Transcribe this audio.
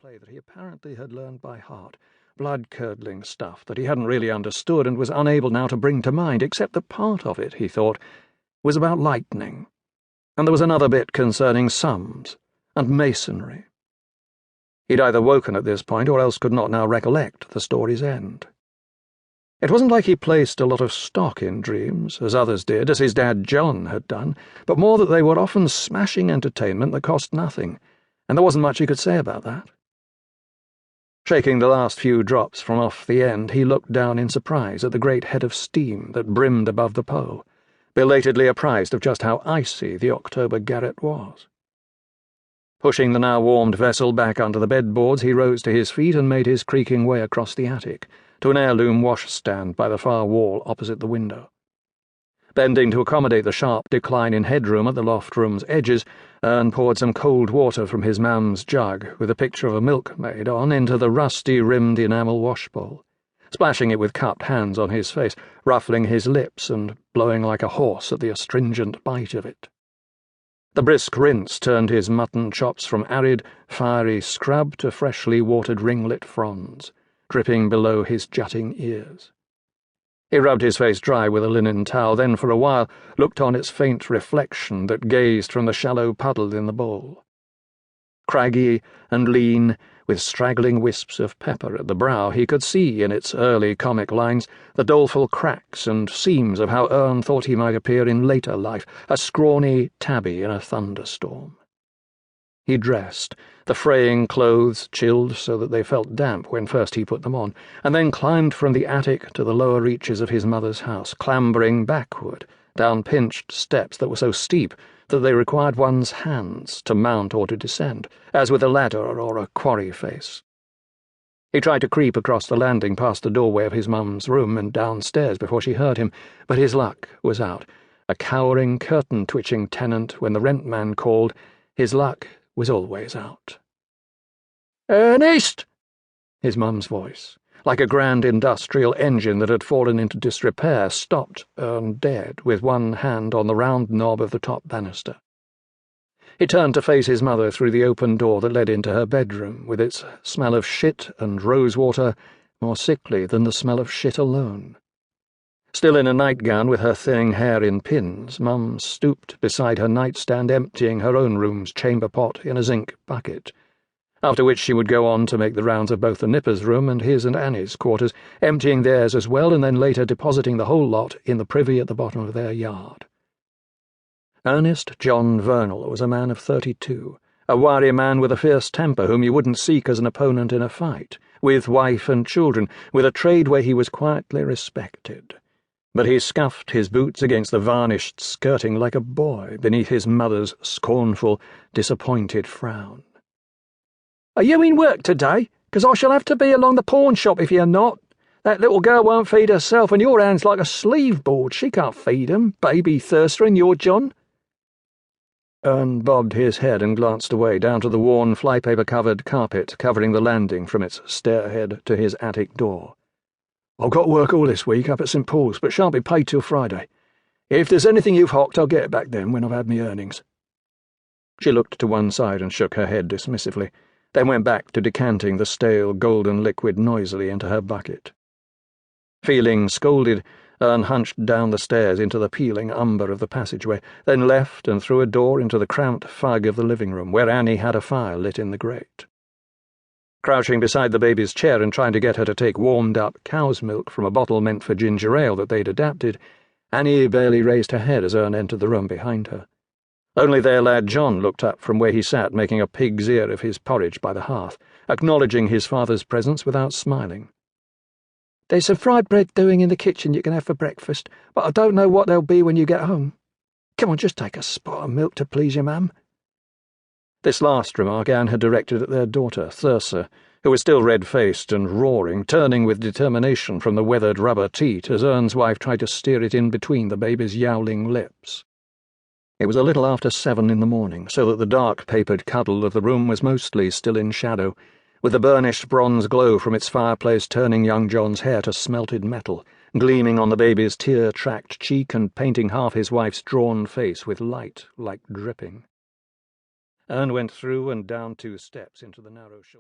play that he apparently had learned by heart, blood-curdling stuff that he hadn't really understood and was unable now to bring to mind, except that part of it, he thought, was about lightning, and there was another bit concerning sums and masonry. He'd either woken at this point or else could not now recollect the story's end. It wasn't like he placed a lot of stock in dreams, as others did, as his dad John had done, but more that they were often smashing entertainment that cost nothing, and there wasn't much he could say about that. Shaking the last few drops from off the end, he looked down in surprise at the great head of steam that brimmed above the pole, belatedly apprised of just how icy the October garret was. Pushing the now-warmed vessel back under the bedboards, he rose to his feet and made his creaking way across the attic, to an heirloom washstand by the far wall opposite the window. Bending to accommodate the sharp decline in headroom at the loft room's edges, Ern poured some cold water from his mam's jug, with a picture of a milkmaid on, into the rusty-rimmed enamel washbowl, splashing it with cupped hands on his face, ruffling his lips and blowing like a horse at the astringent bite of it. The brisk rinse turned his mutton chops from arid, fiery scrub to freshly watered ringlet fronds, dripping below his jutting ears. He rubbed his face dry with a linen towel, then for a while looked on its faint reflection that gazed from the shallow puddle in the bowl. Craggy and lean, with straggling wisps of pepper at the brow, he could see in its early comic lines the doleful cracks and seams of how Ern thought he might appear in later life, a scrawny tabby in a thunderstorm. He dressed, the fraying clothes chilled so that they felt damp when first he put them on, and then climbed from the attic to the lower reaches of his mother's house, clambering backward, down pinched steps that were so steep that they required one's hands to mount or to descend, as with a ladder or a quarry face. He tried to creep across the landing past the doorway of his mum's room and downstairs before she heard him, but his luck was out. A cowering, curtain-twitching tenant when the rent-man called, his luck was always out. "Ernest!" His mum's voice, like a grand industrial engine that had fallen into disrepair, stopped Ern dead, with one hand on the round knob of the top banister. He turned to face his mother through the open door that led into her bedroom, with its smell of shit and rosewater more sickly than the smell of shit alone. Still in a nightgown with her thinning hair in pins, Mum stooped beside her nightstand, emptying her own room's chamber pot in a zinc bucket, after which she would go on to make the rounds of both the Nipper's room and his and Annie's quarters, emptying theirs as well, and then later depositing the whole lot in the privy at the bottom of their yard. Ernest John Vernal was a man of 32, a wiry man with a fierce temper whom you wouldn't seek as an opponent in a fight, with wife and children, with a trade where he was quietly respected. But he scuffed his boots against the varnished skirting like a boy beneath his mother's scornful, disappointed frown. "Are you in work today? 'Cause I shall have to be along the pawn shop if you're not. That little girl won't feed herself, and your hand's like a sleeve board. She can't feed 'em, baby thirster in your John." Ern bobbed his head and glanced away down to the worn flypaper-covered carpet covering the landing from its stairhead to his attic door. "I've got work all this week up at St. Paul's, but shan't be paid till Friday. If there's anything you've hocked, I'll get it back then when I've had me earnings." She looked to one side and shook her head dismissively, then went back to decanting the stale golden liquid noisily into her bucket. Feeling scolded, Ern hunched down the stairs into the peeling umber of the passageway, then left and through a door into the cramped fug of the living room, where Annie had a fire lit in the grate. Crouching beside the baby's chair and trying to get her to take warmed-up cow's milk from a bottle meant for ginger ale that they'd adapted, Annie barely raised her head as Ern entered the room behind her. Only their lad John looked up from where he sat making a pig's ear of his porridge by the hearth, acknowledging his father's presence without smiling. "There's some fried bread doing in the kitchen you can have for breakfast, but I don't know what they'll be when you get home. Come on, just take a spot of milk to please your mum." This last remark Anne had directed at their daughter, Thursa, who was still red-faced and roaring, turning with determination from the weathered rubber teat as Ern's wife tried to steer it in between the baby's yowling lips. It was a little after 7 in the morning, so that the dark-papered cuddle of the room was mostly still in shadow, with the burnished bronze glow from its fireplace turning young John's hair to smelted metal, gleaming on the baby's tear-tracked cheek and painting half his wife's drawn face with light like dripping. Ern went through and down 2 steps into the narrow shore.